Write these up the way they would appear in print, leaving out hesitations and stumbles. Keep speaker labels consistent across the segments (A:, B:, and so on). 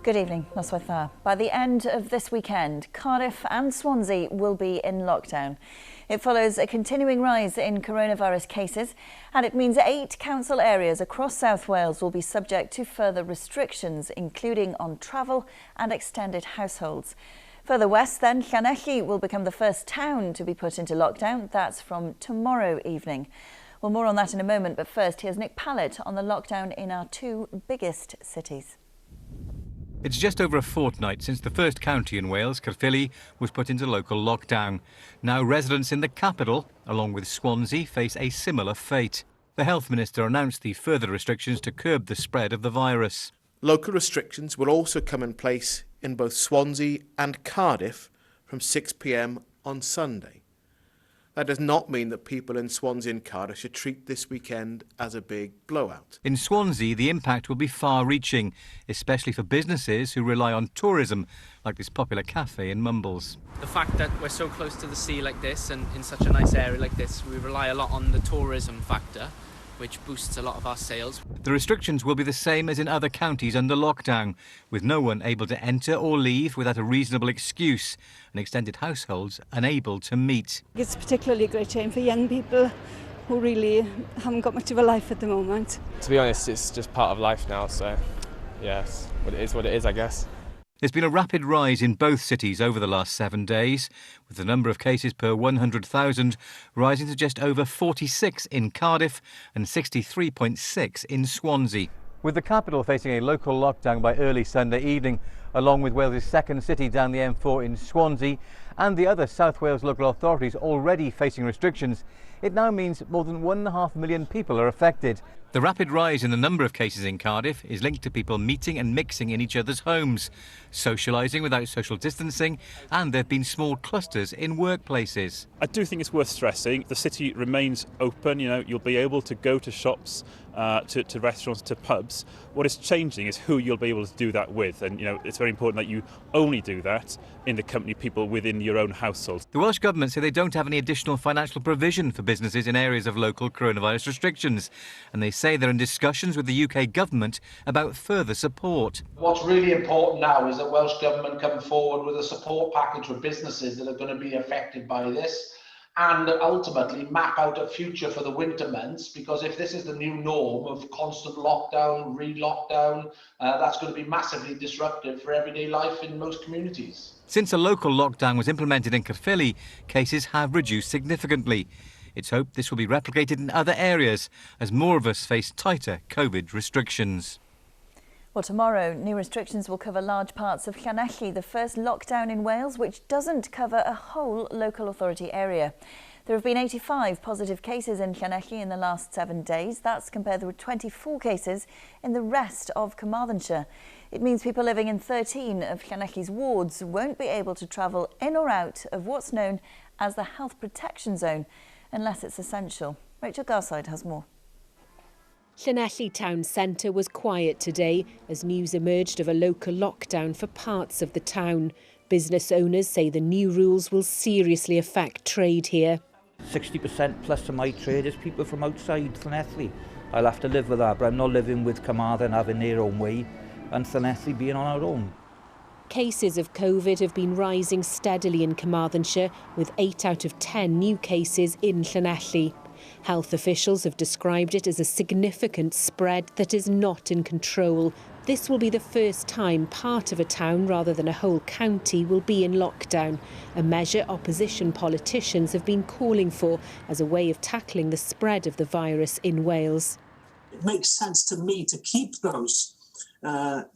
A: Good evening, noswaith dda. By the end of this weekend, Cardiff and Swansea will be in lockdown. It follows a continuing rise in coronavirus cases, and it means 8 council areas across South Wales will be subject to further restrictions, including on travel and extended households. Further west then, Llanelli will become the first town to be put into lockdown. That's from tomorrow evening. Well, more on that in a moment, but first here's Nick Pallett on the lockdown in our 2 biggest cities.
B: It's just over a fortnight since the first county in Wales, Caerphilly, was put into local lockdown. Now residents in the capital, along with Swansea, face a similar fate. The Health Minister announced the further restrictions to curb the spread of the virus.
C: Local restrictions will also come in place in both Swansea and Cardiff from 6 p.m. on Sunday. That does not mean that people in Swansea and Cardiff should treat this weekend as a big blowout.
B: In Swansea, the impact will be far-reaching, especially for businesses who rely on tourism, like this popular cafe in Mumbles.
D: The fact that we're so close to the sea like this and in such a nice area like this, we rely a lot on the tourism factor, which boosts a lot of our sales. The
B: restrictions will be the same as in other counties under lockdown, with no one able to enter or leave without a reasonable excuse, and extended households unable to meet.
E: It's particularly a great time for young people who really haven't got much of a life at the moment.
F: To be honest, it's just part of life now, so yes, it is what it is, I guess.
B: There's been a rapid rise in both cities over the last 7 days, with the number of cases per 100,000 rising to just over 46 in Cardiff and 63.6 in Swansea. With the capital facing a local lockdown by early Sunday evening, along with Wales' second city down the M4 in Swansea, and the other South Wales local authorities already facing restrictions, it now means more than 1.5 million people are affected. The rapid rise in the number of cases in Cardiff is linked to people meeting and mixing in each other's homes, socialising without social distancing, and there have been small clusters in workplaces.
G: I do think it's worth stressing the city remains open. You'll be able to go to shops, to restaurants, to pubs. What is changing is who you'll be able to do that with, and it's very important that you only do that in the company of people within your own household.
B: The Welsh Government say they don't have any additional financial provision for businesses in areas of local coronavirus restrictions, and they say they're in discussions with the UK Government about further support.
H: What's really important now is that Welsh Government come forward with a support package for businesses that are going to be affected by this, and ultimately map out a future for the winter months, because if this is the new norm of constant lockdown, re-lockdown, that's going to be massively disruptive for everyday life in most communities.
B: Since a local lockdown was implemented in Caerphilly, cases have reduced significantly. It's hoped this will be replicated in other areas as more of us face tighter COVID restrictions.
A: Well, tomorrow, new restrictions will cover large parts of Llanelli, the first lockdown in Wales, which doesn't cover a whole local authority area. There have been 85 positive cases in Llanelli in the last 7 days. That's compared with 24 cases in the rest of Carmarthenshire. It means people living in 13 of Llanelli's wards won't be able to travel in or out of what's known as the health protection zone, unless it's essential. Rachel Garside has more.
I: Llanelli town centre was quiet today as news emerged of a local lockdown for parts of the town. Business owners say the new rules will seriously affect trade here.
J: 60% plus of my trade is people from outside Llanelli. I'll have to live with that, but I'm not living with Carmarthen having their own way and Llanelli being on our own.
I: Cases of COVID have been rising steadily in Carmarthenshire, with 8 out of 10 new cases in Llanelli. Health officials have described it as a significant spread that is not in control. This will be the first time part of a town rather than a whole county will be in lockdown, a measure opposition politicians have been calling for as a way of tackling the spread of the virus in Wales.
K: It makes sense to me to keep those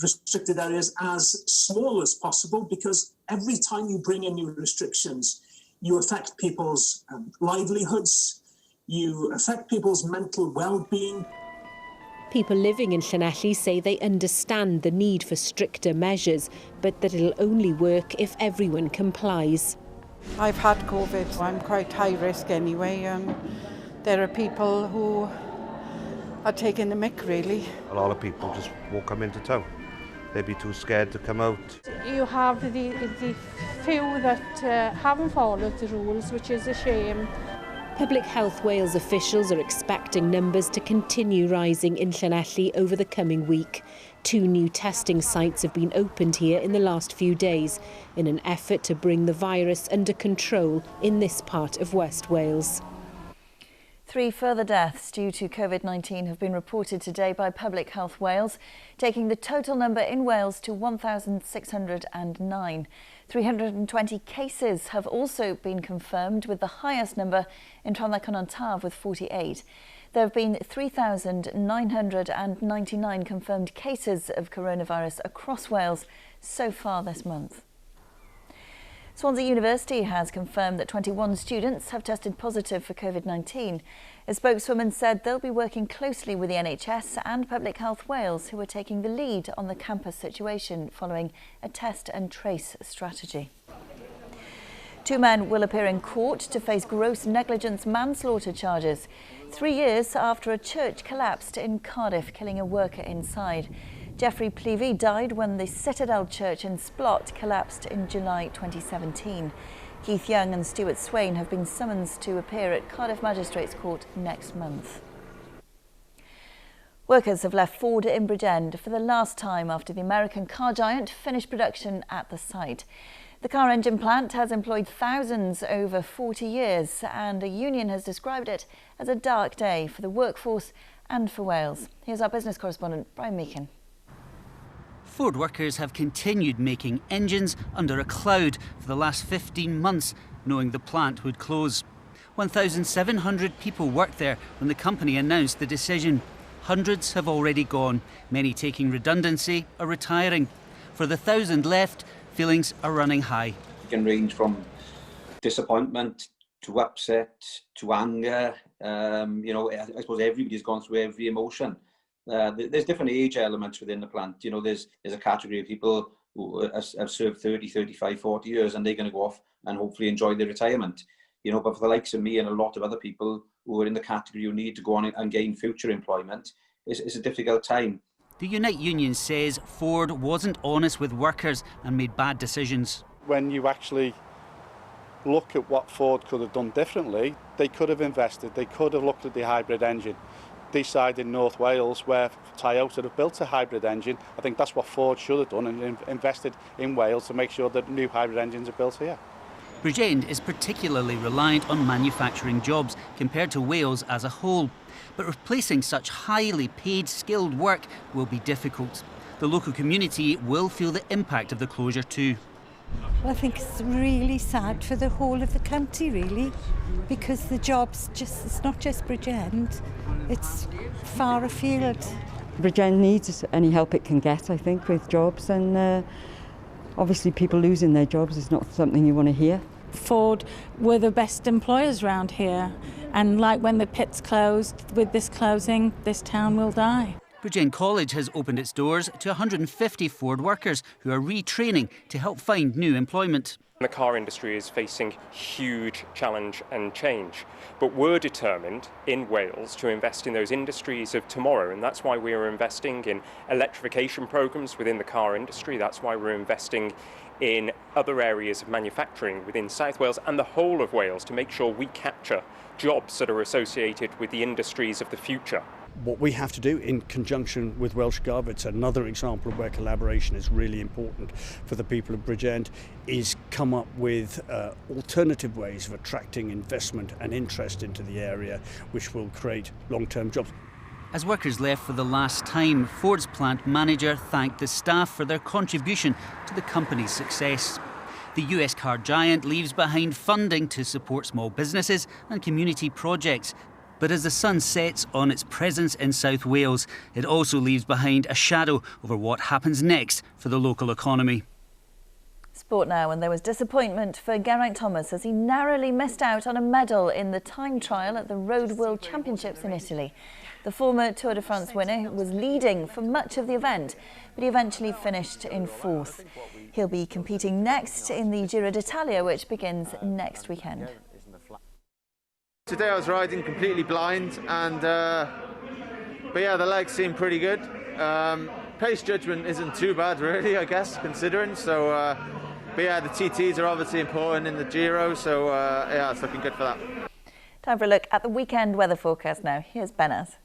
K: restricted areas as small as possible, because every time you bring in new restrictions, you affect people's livelihoods, you affect people's mental well-being.
I: People living in Llanelli say they understand the need for stricter measures, but that it'll only work if everyone complies.
L: I've had COVID, I'm quite high risk anyway, and there are people who are taking the mick, really.
M: A lot of people just won't come into town. They'd be too scared to come out.
N: You have the few that haven't followed the rules, which is a shame.
I: Public Health Wales officials are expecting numbers to continue rising in Llanelli over the coming week. 2 new testing sites have been opened here in the last few days in an effort to bring the virus under control in this part of West Wales.
A: 3 further deaths due to COVID-19 have been reported today by Public Health Wales, taking the total number in Wales to 1,609. 320 cases have also been confirmed, with the highest number in Rhondda-Cynon-Taf with 48. There have been 3,999 confirmed cases of coronavirus across Wales so far this month. Swansea University has confirmed that 21 students have tested positive for COVID-19. A spokeswoman said they'll be working closely with the NHS and Public Health Wales, who are taking the lead on the campus situation following a test and trace strategy. 2 men will appear in court to face gross negligence manslaughter charges 3 years after a church collapsed in Cardiff, killing a worker inside. Geoffrey Pleavy died when the Citadel Church in Splot collapsed in July 2017. Keith Young and Stuart Swain have been summoned to appear at Cardiff Magistrates Court next month. Workers have left Ford in Bridgend for the last time after the American car giant finished production at the site. The car engine plant has employed thousands over 40 years, and a union has described it as a dark day for the workforce and for Wales. Here's our business correspondent, Brian Meakin.
N: Ford workers have continued making engines under a cloud for the last 15 months, knowing the plant would close. 1,700 people worked there when the company announced the decision. Hundreds have already gone, many taking redundancy or retiring. For the 1,000 left, feelings are running high.
O: It can range from disappointment to upset to anger. I suppose everybody's gone through every emotion. There's different age elements within the plant. There's a category of people who have served 30, 35, 40 years, and they're going to go off and hopefully enjoy their retirement. But for the likes of me and a lot of other people who are in the category who need to go on and gain future employment, it's a difficult time.
N: The Unite Union says Ford wasn't honest with workers and made bad decisions.
P: When you actually look at what Ford could have done differently, they could have invested, they could have looked at the hybrid engine. This side in North Wales, where Toyota have built a hybrid engine, I think that's what Ford should have done, and invested in Wales to make sure that new hybrid engines are built here.
N: Bridgend is particularly reliant on manufacturing jobs compared to Wales as a whole. But replacing such highly paid, skilled work will be difficult. The local community will feel the impact of the closure too.
Q: Well, I think it's really sad for the whole of the county, really, because the jobs it's not just Bridgend, it's far afield.
R: Bridgend needs any help it can get, I think, with jobs, and obviously people losing their jobs is not something you want to hear.
S: Ford were the best employers around here, and like when the pits closed, with this closing, this town will die.
N: Bridgend College has opened its doors to 150 Ford workers who are retraining to help find new employment.
T: The car industry is facing huge challenge and change, but we're determined in Wales to invest in those industries of tomorrow, and that's why we are investing in electrification programs within the car industry. That's why we're investing in other areas of manufacturing within South Wales and the whole of Wales to make sure we capture jobs that are associated with the industries of the future.
U: What we have to do in conjunction with Welsh Gov, it's another example of where collaboration is really important for the people of Bridgend, is come up with alternative ways of attracting investment and interest into the area, which will create long-term jobs.
N: As workers left for the last time, Ford's plant manager thanked the staff for their contribution to the company's success. The US car giant leaves behind funding to support small businesses and community projects. But as the sun sets on its presence in South Wales, it also leaves behind a shadow over what happens next for the local economy.
A: Sport now, and there was disappointment for Geraint Thomas as he narrowly missed out on a medal in the time trial at the Road World Championships in Italy. The former Tour de France winner was leading for much of the event, but he eventually finished in 4th. He'll be competing next in the Giro d'Italia, which begins next weekend.
V: Today I was riding completely blind, and but yeah, the legs seem pretty good. Pace judgment isn't too bad really, I guess, considering. So, but yeah, the TTs are obviously important in the Giro, so yeah, it's looking good for that.
A: Time for a look at the weekend weather forecast now. Here's Benaz.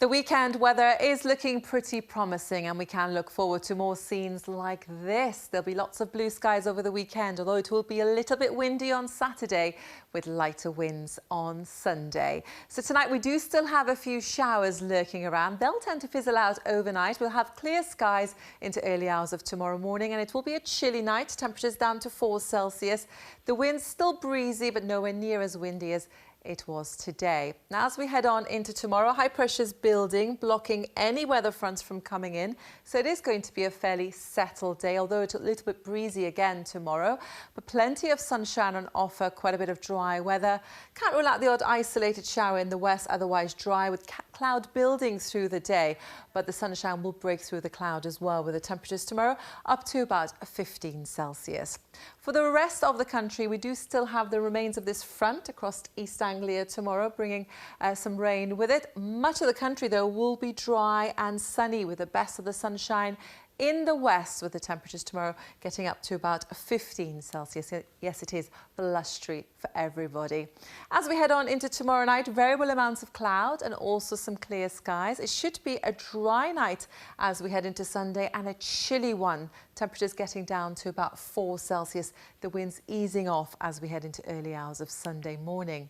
C: The weekend weather is looking pretty promising, and we can look forward to more scenes like this. There'll be lots of blue skies over the weekend, although it will be a little bit windy on Saturday with lighter winds on Sunday. So tonight we do still have a few showers lurking around. They'll tend to fizzle out overnight. We'll have clear skies into early hours of tomorrow morning, and it will be a chilly night. Temperatures down to 4 Celsius. The wind's still breezy, but nowhere near as windy as it was today. Now, as we head on into tomorrow, high pressure's building, blocking any weather fronts from coming in. So it is going to be a fairly settled day, although it's a little bit breezy again tomorrow. But plenty of sunshine on offer, quite a bit of dry weather. Can't rule out the odd isolated shower in the west, otherwise dry with cloud building through the day. But the sunshine will break through the cloud as well, with the temperatures tomorrow up to about 15 Celsius. For the rest of the country, we do still have the remains of this front across East Anglia tomorrow, bringing some rain with it. Much of the country, though, will be dry and sunny with the best of the sunshine in the west, with the temperatures tomorrow getting up to about 15 Celsius. Yes, it is blustery for everybody. As we head on into tomorrow night, variable amounts of cloud and also some clear skies. It should be a dry night as we head into Sunday, and a chilly one. Temperatures getting down to about 4 Celsius. The winds easing off as we head into early hours of Sunday morning.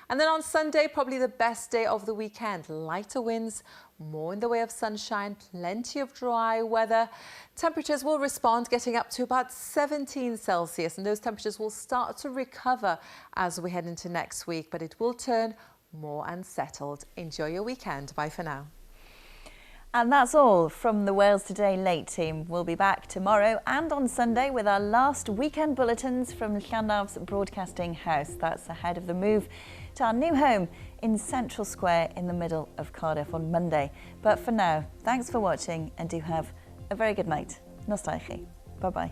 C: And then on Sunday, probably the best day of the weekend. Lighter winds, more in the way of sunshine, plenty of dry weather. Temperatures will respond, getting up to about 17 Celsius. And those temperatures will start to recover as we head into next week. But it will turn more unsettled. Enjoy your weekend. Bye for now.
A: And that's all from the Wales Today Late team. We'll be back tomorrow and on Sunday with our last weekend bulletins from Llanaf's Broadcasting House. That's ahead of the move to our new home in Central Square in the middle of Cardiff on Monday. But for now, thanks for watching and do have a very good night. Nos da i chi. Bye-bye.